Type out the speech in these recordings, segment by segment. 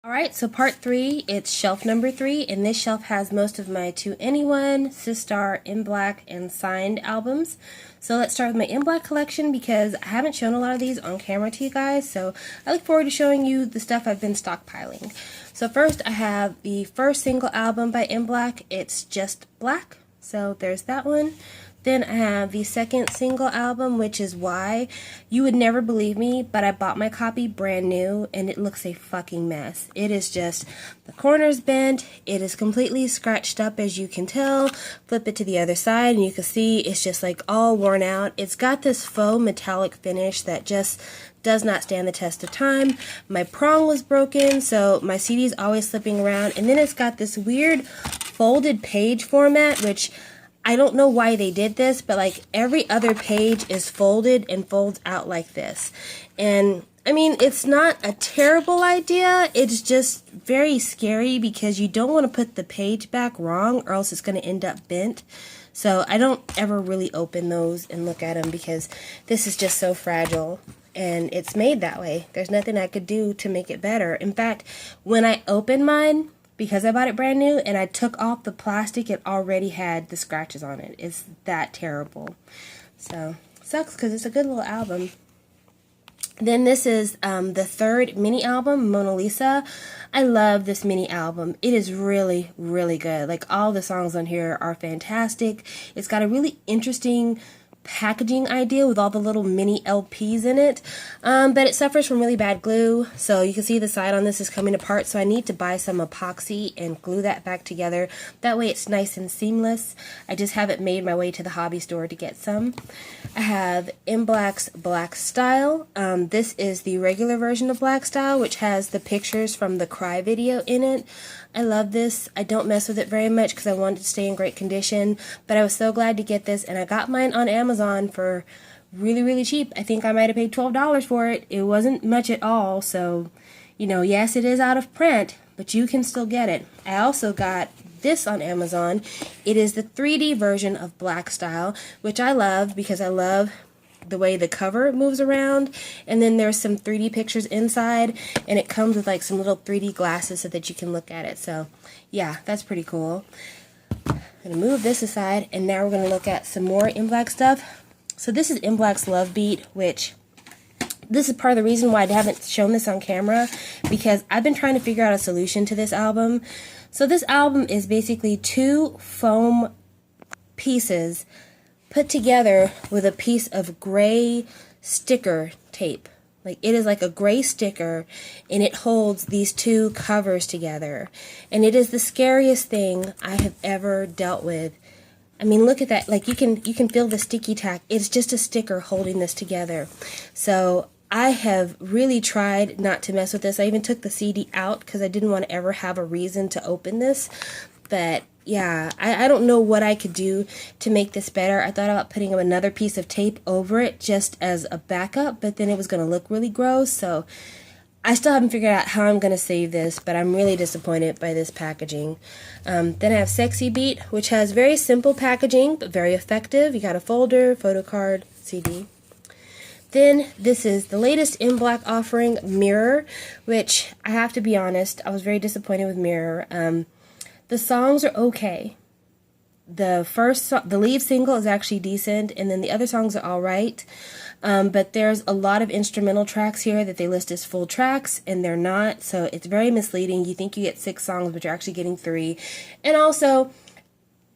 Alright, so part 3, it's shelf number 3, and this shelf has most of my To Anyone, Sistar, MBLAQ, and signed albums. So let's start with my MBLAQ collection because I haven't shown a lot of these on camera to you guys, so I look forward to showing you the stuff I've been stockpiling. So first I have the first single album by MBLAQ, it's Just Black, so there's that one. Then I have the second single album, which is Why. You would never believe me, but I bought my copy brand new, and it looks a fucking mess. It is just, the corner's bent, it is completely scratched up as you can tell. Flip it to the other side, and you can see it's just like all worn out. It's got this faux metallic finish that just does not stand the test of time. My prong was broken, so my CD is always slipping around, and then it's got this weird folded page format, which I don't know why they did this, but like every other page is folded and folds out like this. And I mean, it's not a terrible idea, it's just very scary because you don't want to put the page back wrong or else it's going to end up bent. So I don't ever really open those and look at them because this is just so fragile. And it's made that way. There's nothing I could do to make it better. In fact, when I opened mine, because I bought it brand new and I took off the plastic, it already had the scratches on it. It's that terrible. So, sucks because it's a good little album. Then this is the third mini album, Mona Lisa. I love this mini album. It is really, really good. Like, all the songs on here are fantastic. It's got a really interesting packaging idea with all the little mini LPs in it, but it suffers from really bad glue, so you can see the side on this is coming apart, so I need to buy some epoxy and glue that back together. That way it's nice and seamless. I just haven't made my way to the hobby store to get some. I have MBLAQ's Black Style. This is the regular version of Black Style, which has the pictures from the Cry video in it. I love this. I don't mess with it very much because I wanted to stay in great condition, but I was so glad to get this, and I got mine on Amazon for really, really cheap. I think I might have paid $12 for it. It wasn't much at all, so, you know, yes, it is out of print, but you can still get it. I also got this on Amazon. It is the 3D version of Black Style, which I love because I love the way the cover moves around, and then there's some 3D pictures inside, and it comes with like some little 3D glasses so that you can look at it. So yeah, that's pretty cool. I'm gonna move this aside, and now we're gonna look at some more MBLAQ stuff. So this is MBLAQ's Love Beat, which this is part of the reason why I haven't shown this on camera, because I've been trying to figure out a solution to this album. So this album is basically two foam pieces put together with a piece of gray sticker tape. Like, it is like a gray sticker, and it holds these two covers together. And it is the scariest thing I have ever dealt with. I mean, look at that. Like, you can feel the sticky tack. It's just a sticker holding this together. So I have really tried not to mess with this. I even took the CD out because I didn't want to ever have a reason to open this. But yeah, I don't know what I could do to make this better. I thought about putting another piece of tape over it just as a backup, but then it was going to look really gross, so I still haven't figured out how I'm going to save this, but I'm really disappointed by this packaging. Then I have Sexy Beat, which has very simple packaging, but very effective. You got a folder, photo card, CD. Then this is the latest MBLAQ offering, Mirror, which I have to be honest, I was very disappointed with Mirror. The songs are okay. The lead single is actually decent, and then the other songs are alright. But there's a lot of instrumental tracks here that they list as full tracks, and they're not, so it's very misleading. You think you get 6 songs, but you're actually getting 3. And also,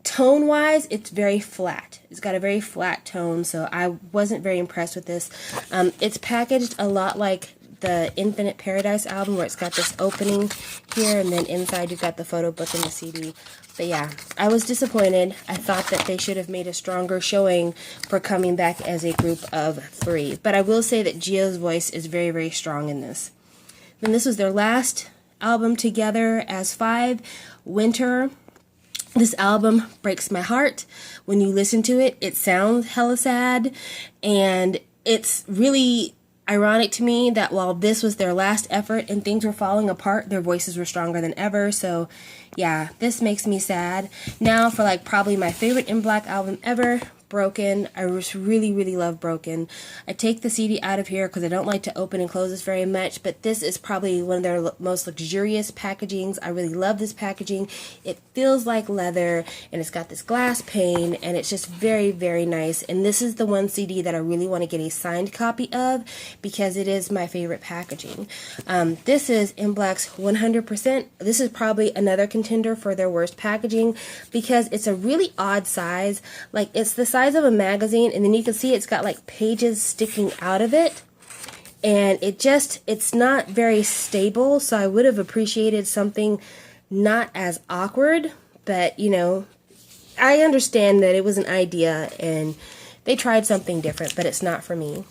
tone-wise, it's very flat. It's got a very flat tone, so I wasn't very impressed with this. It's packaged a lot like the Infinite Paradise album, where it's got this opening here, and then inside you've got the photo book and the CD. But yeah, I was disappointed. I thought that they should have made a stronger showing for coming back as a group of 3. But I will say that Gio's voice is very, very strong in this. Then this was their last album together as 5, Winter. This album breaks my heart. When you listen to it, it sounds hella sad, and it's really ironic to me that while this was their last effort and things were falling apart, their voices were stronger than ever. So yeah, this makes me sad. Now for like probably my favorite MBLAQ album ever, Broken. I just really love Broken. I take the CD out of here because I don't like to open and close this very much, but this is probably one of their most luxurious packagings. I really love this packaging. It feels like leather, and it's got this glass pane, and it's just very nice. And this is the one CD that I really want to get a signed copy of because it is my favorite packaging. This is MBLAQ's 100%. This is probably another contender for their worst packaging because it's a really odd size. Like, it's the size of a magazine, and then you can see it's got like pages sticking out of it, and it's not very stable. So I would have appreciated something not as awkward, but you know, I understand that it was an idea and they tried something different, but it's not for me.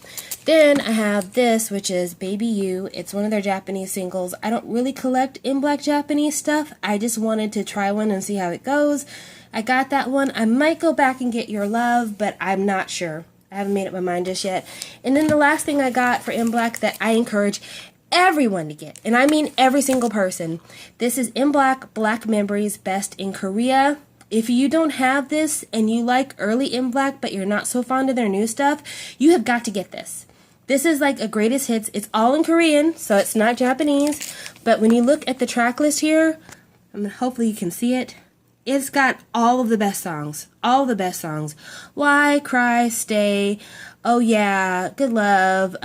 Then I have this, which is Baby You. It's one of their Japanese singles. I don't really collect MBLAQ Japanese stuff. I just wanted to try one and see how it goes. I got that one. I might go back and get Your Love, but I'm not sure. I haven't made up my mind just yet. And then the last thing I got for MBLAQ that I encourage everyone to get, and I mean every single person, this is MBLAQ Black Memories Best in Korea. If you don't have this and you like early MBLAQ but you're not so fond of their new stuff, you have got to get this. This is like a greatest hits. It's all in Korean, so it's not Japanese. But when you look at the track list here, hopefully you can see it. It's got all of the best songs. All of the best songs. Why, Cry, Stay, Oh Yeah, Good Love,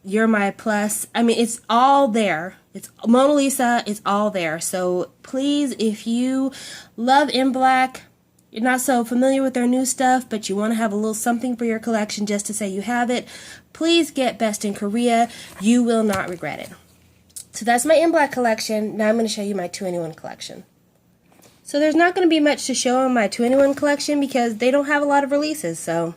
You're My Plus. I mean, it's all there. It's Mona Lisa, it's all there. So please, if you love MBLAQ, you're not so familiar with their new stuff, but you want to have a little something for your collection just to say you have it, please get Best in Korea. You will not regret it. So that's my MBLAQ collection. Now I'm going to show you my 2NE1 collection. So there's not going to be much to show on my 2NE1 collection because they don't have a lot of releases, so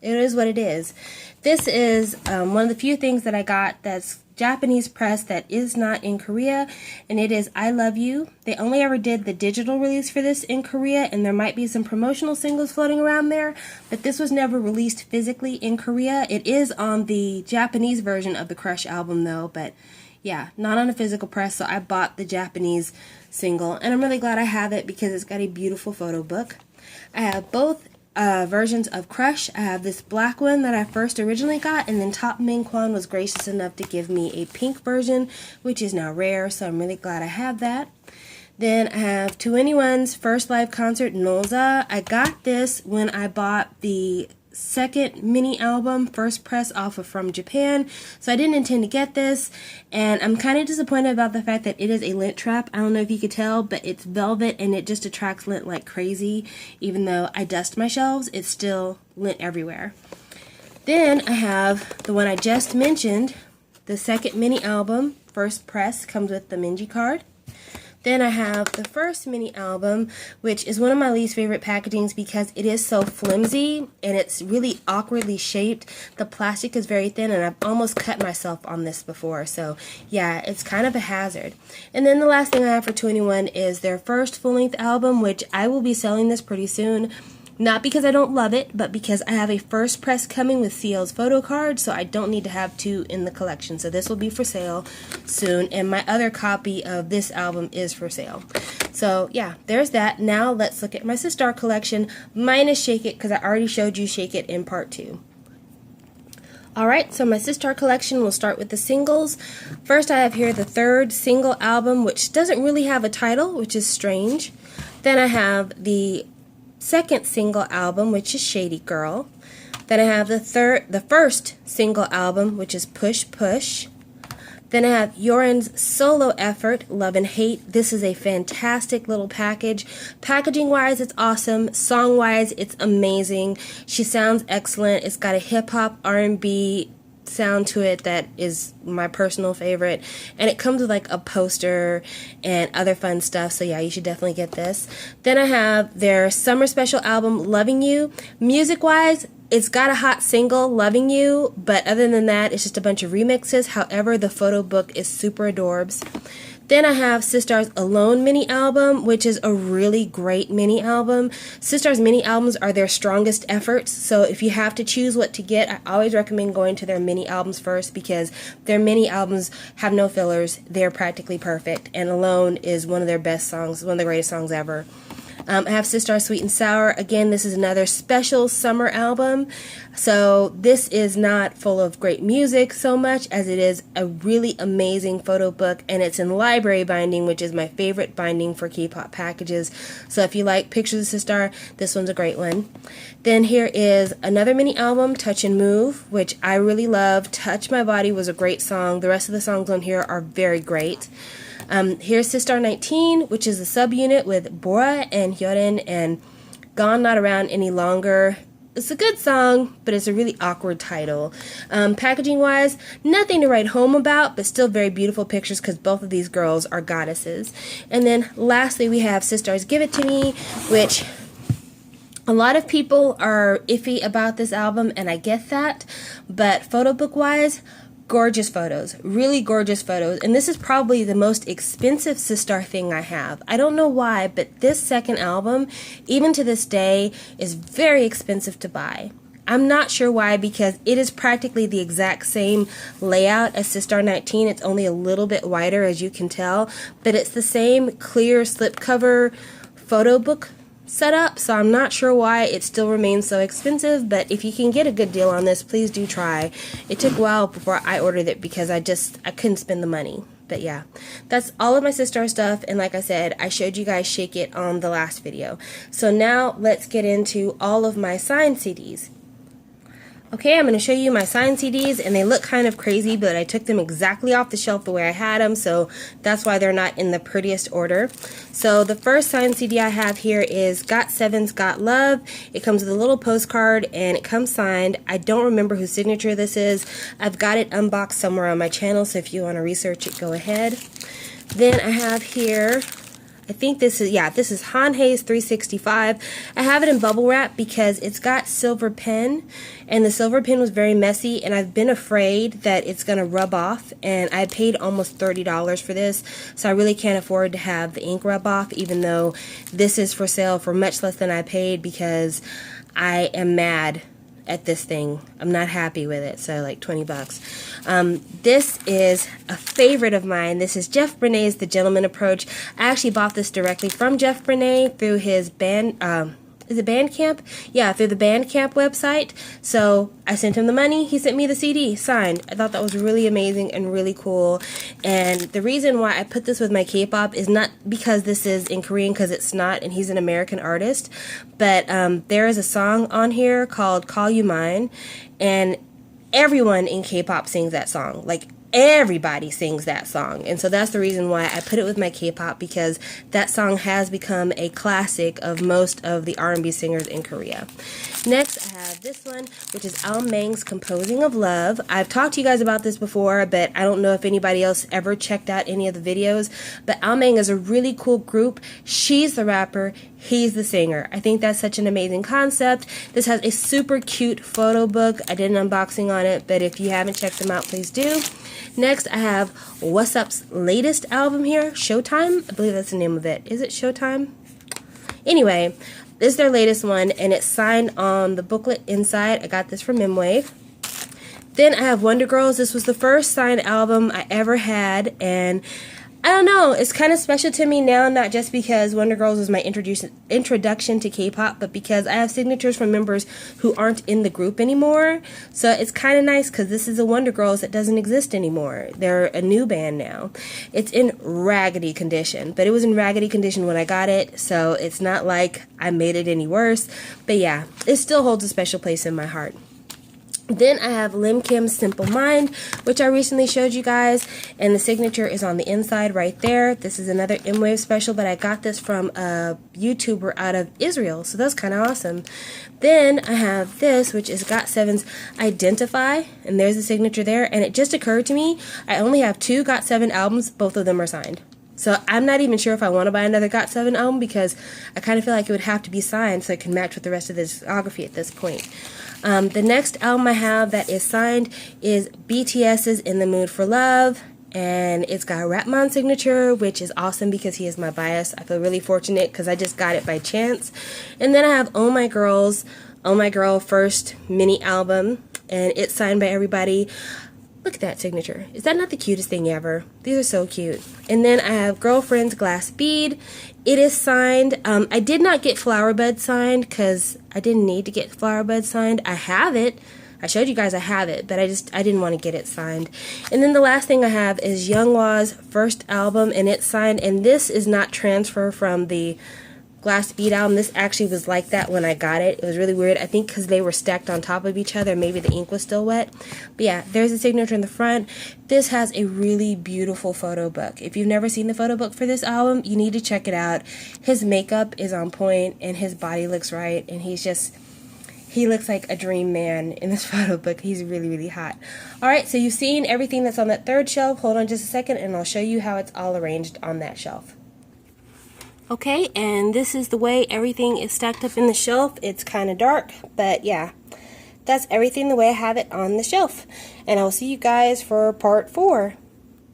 it is what it is. This is one of the few things that I got that's Japanese press that is not in Korea, and it is I Love You. They only ever did the digital release for this in Korea, and there might be some promotional singles floating around there, but this was never released physically in Korea. It is on the Japanese version of the Crush album though, but yeah, not on a physical press, so I bought the Japanese single, and I'm really glad I have it because it's got a beautiful photo book. I have both versions of Crush. I have this black one that I first originally got, and then Top Min Kwan was gracious enough to give me a pink version, which is now rare, so I'm really glad I have that. Then I have 2NE1's first live concert, Noza. I got this when I bought the second mini album, first press off of From Japan, so I didn't intend to get this, and I'm kind of disappointed about the fact that it is a lint trap. I don't know if you could tell, but it's velvet and it just attracts lint like crazy. Even though I dust my shelves, it's still lint everywhere. Then I have the one I just mentioned, the second mini album, first press, comes with the Minji card. Then I have the first mini album, which is one of my least favorite packagings because it is so flimsy and it's really awkwardly shaped. The plastic is very thin, and I've almost cut myself on this before. So yeah, it's kind of a hazard. And then the last thing I have for 2NE1 is their first full-length album, which I will be selling this pretty soon. Not because I don't love it, but because I have a first press coming with CL's photo card, so I don't need to have two in the collection. So this will be for sale soon, and my other copy of this album is for sale. So yeah, there's that. Now let's look at my Sistar collection, minus Shake It, because I already showed you Shake It in part 2. Alright, so my Sistar collection will start with the singles. First I have here the third single album, which doesn't really have a title, which is strange. Then I have the second single album, which is Shady Girl. Then I have the first single album, which is Push Push. Then I have Yoren's solo effort, Love and Hate. This is a fantastic little package. Packaging wise, it's awesome. Song wise, it's amazing. She sounds excellent. It's got a hip hop R&B sound to it that is my personal favorite, and it comes with like a poster and other fun stuff, so yeah, you should definitely get this. Then I have their summer special album, Loving You. Music wise, it's got a hot single, Loving You, but other than that, it's just a bunch of remixes. However, the photo book is super adorbs. Then I have Sistar's Alone mini album, which is a really great mini album. Sistar's mini albums are their strongest efforts, so if you have to choose what to get, I always recommend going to their mini albums first because their mini albums have no fillers. They're practically perfect, and Alone is one of their best songs, one of the greatest songs ever. I have Sistar Sweet and Sour. Again, this is another special summer album. So this is not full of great music so much as it is a really amazing photo book, and it's in library binding, which is my favorite binding for Kpop packages. So if you like pictures of Sistar, this one's a great one. Then here is another mini album, Touch and Move, which I really love. Touch My Body was a great song. The rest of the songs on here are very great. Here's Sistar 19, which is a subunit with Bora and Hyorin and Gone Not Around Any Longer. It's a good song, but it's a really awkward title. Packaging wise, nothing to write home about, but still very beautiful pictures because both of these girls are goddesses. And then lastly, we have Sistar's Give It To Me, which a lot of people are iffy about this album, and I get that, but photo book wise, gorgeous photos, really gorgeous photos, and this is probably the most expensive Sistar thing I have. I don't know why, but this second album, even to this day, is very expensive to buy. I'm not sure why, because it is practically the exact same layout as Sistar 19. It's only a little bit wider, as you can tell, but it's the same clear slipcover photo book setup, so I'm not sure why it still remains so expensive, but if you can get a good deal on this, please do try. It took a while before I ordered it because I couldn't spend the money. But yeah, that's all of my Sistar stuff, and like I said, I showed you guys Shake It on the last video. So now let's get into all of my signed CDs. Okay, I'm going to show you my signed CDs, and they look kind of crazy, but I took them exactly off the shelf the way I had them, so that's why they're not in the prettiest order. So the first signed CD I have here is GOT7's Got Love. It comes with a little postcard, and it comes signed. I don't remember whose signature this is. I've got it unboxed somewhere on my channel, so if you want to research it, go ahead. Then I have here, I think this is Hanhae's 365. I have it in bubble wrap because it's got silver pen, and the silver pen was very messy, and I've been afraid that it's going to rub off, and I paid almost $30 for this, so I really can't afford to have the ink rub off, even though this is for sale for much less than I paid, because I am mad at this thing. I'm not happy with it, so like 20 bucks. This is a favorite of mine. This is Jeff Benet's The Gentleman Approach. I actually bought this directly from Jeff Benet through his is it Bandcamp? Yeah, through the Bandcamp website. So I sent him the money, he sent me the CD, signed. I thought that was really amazing and really cool. And the reason why I put this with my Kpop is not because this is in Korean, because it's not, and he's an American artist, but there is a song on here called Call You Mine, and everyone in Kpop sings that song. Like, everybody sings that song, and so that's the reason why I put it with my K-pop, because that song has become a classic of most of the R&B singers in Korea. Next, I have this one, which is Almang's Composing of Love. I've talked to you guys about this before, but I don't know if anybody else ever checked out any of the videos, but Almang is a really cool group. She's the rapper, he's the singer. I think that's such an amazing concept. This has a super cute photo book. I did an unboxing on it, but if you haven't checked them out, please do. Next, I have What's Up's latest album here, Showtime. I believe that's the name of it. Is it Showtime? Anyway, this is their latest one, and it's signed on the booklet inside. I got this from MWave. Then I have Wonder Girls. This was the first signed album I ever had, and I don't know, it's kind of special to me now, not just because Wonder Girls was my introduction to K-pop, but because I have signatures from members who aren't in the group anymore. So it's kind of nice because this is a Wonder Girls that doesn't exist anymore. They're a new band now. It's in raggedy condition, but it was in raggedy condition when I got it, so it's not like I made it any worse. But yeah, it still holds a special place in my heart. Then I have Lim Kim's Simple Mind, which I recently showed you guys, and the signature is on the inside right there. This is another MWave special, but I got this from a YouTuber out of Israel, so that's kind of awesome. Then I have this, which is GOT7's Identify, and there's the signature there, and it just occurred to me, I only have 2 GOT7 albums, both of them are signed. So I'm not even sure if I want to buy another GOT7 album, because I kind of feel like it would have to be signed so it can match with the rest of the discography at this point. The next album I have that is signed is BTS's In the Mood for Love, and it's got a Rapman signature, which is awesome because he is my bias. I feel really fortunate because I just got it by chance. And then I have Oh My Girl first mini album, and it's signed by everybody. Look at that signature. Is that not the cutest thing ever? These are so cute. And then I have Girlfriend's Glass Bead. It is signed. I did not get Flower Bud signed because I didn't need to get Flower Bud signed. I have it. I showed you guys I have it, but I didn't want to get it signed. And then the last thing I have is Younghwa's first album, and it's signed. And this is not transfer from the Glass Bead album. This actually was like that when I got it. It was really weird. I think because they were stacked on top of each other, maybe the ink was still wet. But yeah, there's a signature in the front. This has a really beautiful photo book. If you've never seen the photo book for this album, you need to check it out. His makeup is on point and his body looks right, and he looks like a dream man in this photo book. He's really, really hot. Alright, so you've seen everything that's on that third shelf. Hold on just a second and I'll show you how it's all arranged on that shelf. Okay, and this is the way everything is stacked up in the shelf. It's kind of dark, but yeah, that's everything the way I have it on the shelf. And I'll see you guys for part 4.